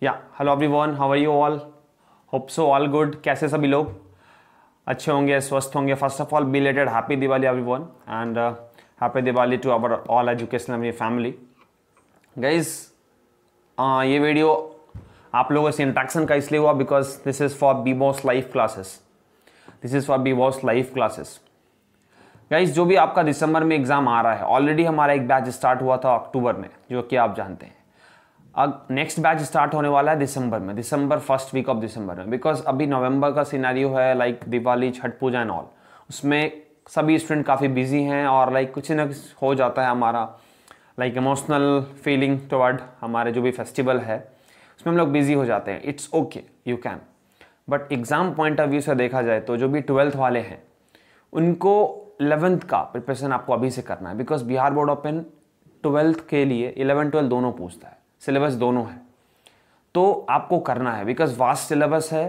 या hello everyone, how are you all? Hope so all good. कैसे सभी लोग? अच्छे होंगे, स्वस्थ होंगे। First of all belated happy Diwali everyone and happy Diwali to our all educational family. Guys, ये वीडियो आप लोगों से इंट्रैक्शन का इसलिए हुआ because this is for BBoss live classes. Guys, जो भी आपका दिसंबर में एग्जाम आ रहा है, ऑलरेडी हमारा एक बैच स्टार्ट हुआ था अक्टूबर में, जो कि आप जानते हैं। अब नेक्स्ट बैच स्टार्ट होने वाला है दिसंबर में, December first week of December में। बिकॉज अभी नवंबर का सिनेरियो है like Diwali, Chhath Puja and all, उसमें सभी स्टूडेंट काफ़ी बिजी हैं और लाइक कुछ ना कुछ हो जाता है हमारा लाइक इमोशनल फीलिंग टुवर्ड हमारे जो भी फेस्टिवल है, उसमें हम लोग बिजी हो जाते हैं। It's okay, you can. But exam point of view से देखा जाए तो जो भी 12th वाले हैं उनको 11th का प्रिपरेशन आपको अभी से करना है। Because Bihar board open 12th के लिए 11-12 दोनों पूछता है, सिलेबस दोनों है, तो आपको करना है। बिकॉज वास्ट सिलेबस है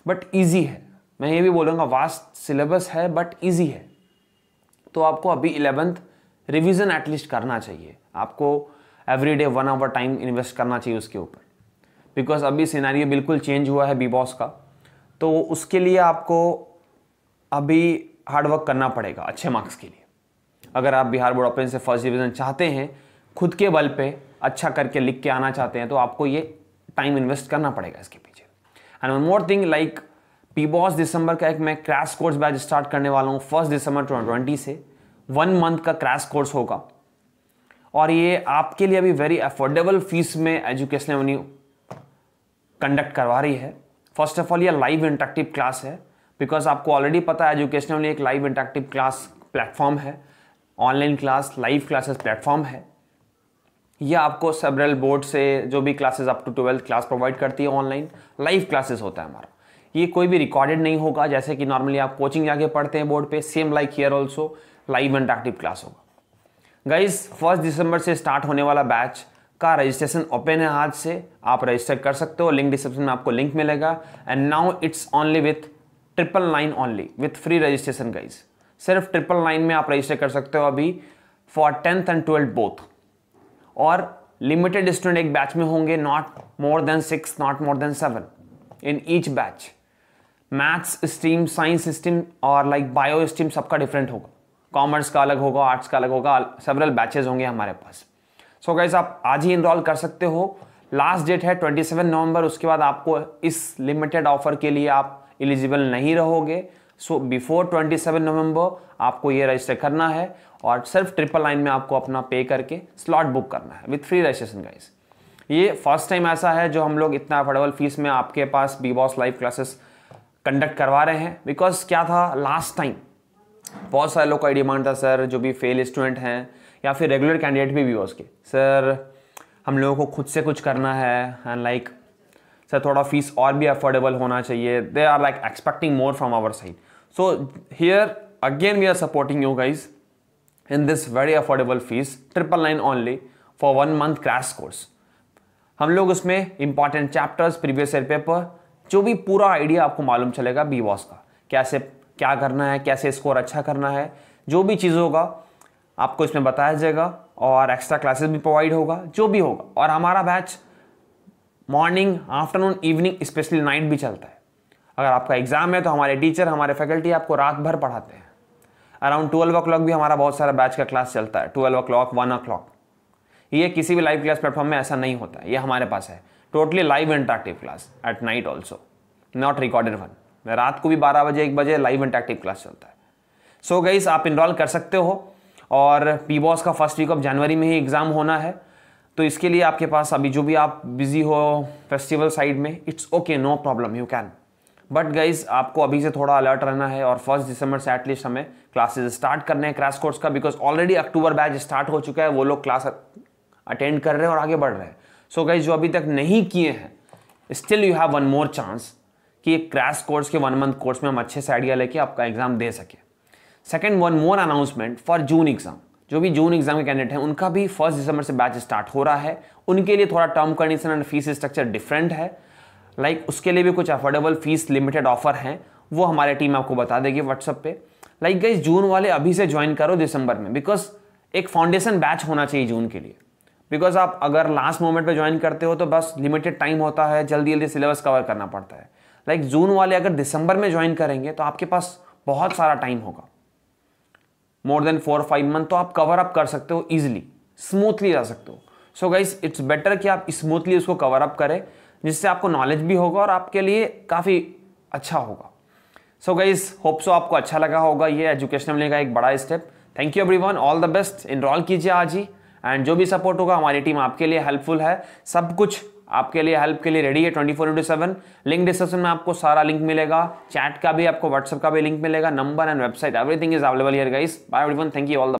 बट इजी है। मैं ये भी बोलूँगा वास्ट सिलेबस है बट इजी है, तो आपको अभी 11th रिवीजन एटलीस्ट करना चाहिए। आपको every day 1 hour time invest करना चाहिए उसके ऊपर। बिकॉज अभी सिनेरियो बिल्कुल चेंज हुआ है बीबॉस का, तो उसके लिए आपको अभी हार्डवर्क करना पड़ेगा अच्छे मार्क्स के लिए। अगर आप बिहार बोर्ड ओपन से फर्स्ट डिवीज़न चाहते हैं, खुद के बल पे अच्छा करके लिख के आना चाहते हैं, तो आपको ये टाइम इन्वेस्ट करना पड़ेगा इसके पीछे। And one more thing, like BBoss दिसंबर का एक मैं क्रैश कोर्स बैच स्टार्ट करने वाला हूँ 1 दिसंबर 2020 से। 1 मंथ का क्रैश कोर्स होगा और ये आपके लिए अभी वेरी अफोर्डेबल फीस में एजुकेशन एवेन्यू कंडक्ट करवा रही है। फर्स्ट ऑफ ऑल ये लाइव इंटरेक्टिव क्लास है, बिकॉज आपको ऑलरेडी पता है एजुकेशन एवेन्यू एक लाइव इंटरेक्टिव क्लास प्लेटफॉर्म है, online class live classes platform है। यह आपको सेवरल बोर्ड से जो भी classes up to 12th class provide करती है, ऑनलाइन लाइव क्लासेस होता है हमारा। ये कोई भी रिकॉर्डेड नहीं होगा, जैसे कि नॉर्मली आप कोचिंग जाके पढ़ते हैं बोर्ड पे, same like here also live interactive class होगा। गाइस, 1 दिसंबर से स्टार्ट होने वाला बैच का रजिस्ट्रेशन ओपन है आज से। आप रजिस्टर कर सकते हो, लिंक डिस्क्रिप्शन में आपको लिंक मिलेगा। And now it's only with 999 only, with free registration guys. सिर्फ 999 में आप रजिस्टर कर सकते हो अभी for 10th and 12th both. और लिमिटेड स्टूडेंट एक बैच में होंगे, not more than 6, not more than 7 in each batch. Maths stream, science stream और लाइक बायो स्ट्रीम सबका डिफरेंट होगा। कॉमर्स का अलग होगा, आर्ट्स का अलग होगा, सेवरल बैचेस होंगे हमारे पास। सो गाइस, आप आज ही इनरोल कर सकते हो। लास्ट डेट है 27 नवंबर। उसके बाद आपको इस लिमिटेड ऑफर के लिए आप एलिजिबल नहीं रहोगे। सो बिफोर 27 नवंबर आपको ये रजिस्टर करना है और सिर्फ 999 में आपको अपना पे करके स्लॉट बुक करना है विथ फ्री रजिस्ट्रेशन गाइस। ये फर्स्ट टाइम ऐसा है जो हम लोग इतना अफोर्डेबल फीस में आपके पास बीबॉस लाइव क्लासेस कंडक्ट करवा रहे हैं। बिकॉज क्या था, लास्ट टाइम बहुत सारे लोग का डिमांड था, सर जो भी फेल स्टूडेंट हैं या फिर रेगुलर कैंडिडेट भी बीबॉस के, सर हम लोगों को खुद से कुछ करना है एंड लाइक सर थोड़ा फीस और भी अफोर्डेबल होना चाहिए। They are like expecting more from our side. So here again we are supporting you guys in this very affordable fees 999 only for 1 month crash course। हम लोग उसमें important chapters, previous year paper, जो भी पूरा idea आपको मालूम चलेगा बीबॉस का, कैसे क्या करना है, कैसे स्कोर अच्छा करना है, जो भी चीज़ होगा आपको इसमें बताया जाएगा। और एक्स्ट्रा क्लासेस भी प्रोवाइड होगा, जो भी होगा। और हमारा batch morning, afternoon, evening, specially night भी चलता है। अगर आपका एग्जाम है तो हमारे टीचर, हमारे फैकल्टी आपको रात भर पढ़ाते हैं। अराउंड 12 o'clock भी हमारा बहुत सारा बैच का क्लास चलता है, 12 o'clock, 1 o'clock। ये किसी भी लाइव क्लास प्लेटफॉर्म में ऐसा नहीं होता है, ये हमारे पास है totally live interactive class at night also, not recorded one. रात को भी 12 बजे 1 बजे लाइव इंटरेक्टिव क्लास चलता है। सो गाइस, आप इनरोल कर सकते हो। और बीबॉस का फर्स्ट वीक ऑफ जनवरी में ही एग्जाम होना है, तो इसके लिए आपके पास अभी जो भी आप बिजी हो फेस्टिवल साइड में, it's okay, no problem, you can. But guys, आपको अभी से थोड़ा अलर्ट रहना है और 1 दिसंबर से एटलीस्ट हमें क्लासेस स्टार्ट करने हैं क्रैश कोर्स का। Because already October batch start हो चुका है, वो लोग क्लास अटेंड कर रहे हैं और आगे बढ़ रहे हैं। सो गाइज, जो अभी तक नहीं किए हैं, still you have 1 more chance कि एक क्रैश कोर्स के 1 मंथ कोर्स में हम अच्छे से आइडिया लेके आपका एग्जाम दे सके। Second, 1 more announcement for June exam. जो भी जून एग्जाम के कैंडिडेट हैं उनका भी 1 दिसंबर से बैच स्टार्ट हो रहा है। उनके लिए थोड़ा term condition and fees structure different है। लाइक उसके लिए भी कुछ अफोर्डेबल फीस लिमिटेड ऑफर हैं, वो हमारे टीम आपको बता देगी व्हाट्सएप पे। लाइक गाइस, जून वाले अभी से ज्वाइन करो दिसंबर में, बिकॉज एक फाउंडेशन बैच होना चाहिए जून के लिए। बिकॉज आप अगर लास्ट मोमेंट पे ज्वाइन करते हो तो बस लिमिटेड टाइम होता है, जल्दी जल्दी सिलेबस कवर करना पड़ता है। लाइक जून वाले अगर दिसंबर में ज्वाइन करेंगे तो आपके पास बहुत सारा टाइम होगा, मोर देन 4-5 मंथ, तो आप कवर अप कर सकते हो इजिली, स्मूथली जा सकते हो। सो गाइस इट्स बेटर कि आप स्मूथली उसको कवर अप करें, जिससे आपको नॉलेज भी होगा और आपके लिए काफ़ी अच्छा होगा। सो गाइस होप सो आपको अच्छा लगा होगा ये एजुकेशनल लेने का एक बड़ा step. Thank you everyone, all the best, enrol कीजिए आज ही, एंड जो भी सपोर्ट होगा हमारी टीम आपके लिए हेल्पफुल है, सब कुछ आपके लिए हेल्प के लिए रेडी है 24/7। लिंक डिस्क्रिप्शन में आपको सारा लिंक मिलेगा, चैट का भी, आपको व्हाट्सएप का भी लिंक मिलेगा, number and website, everything is available here guys. Bye everyone, thank you all the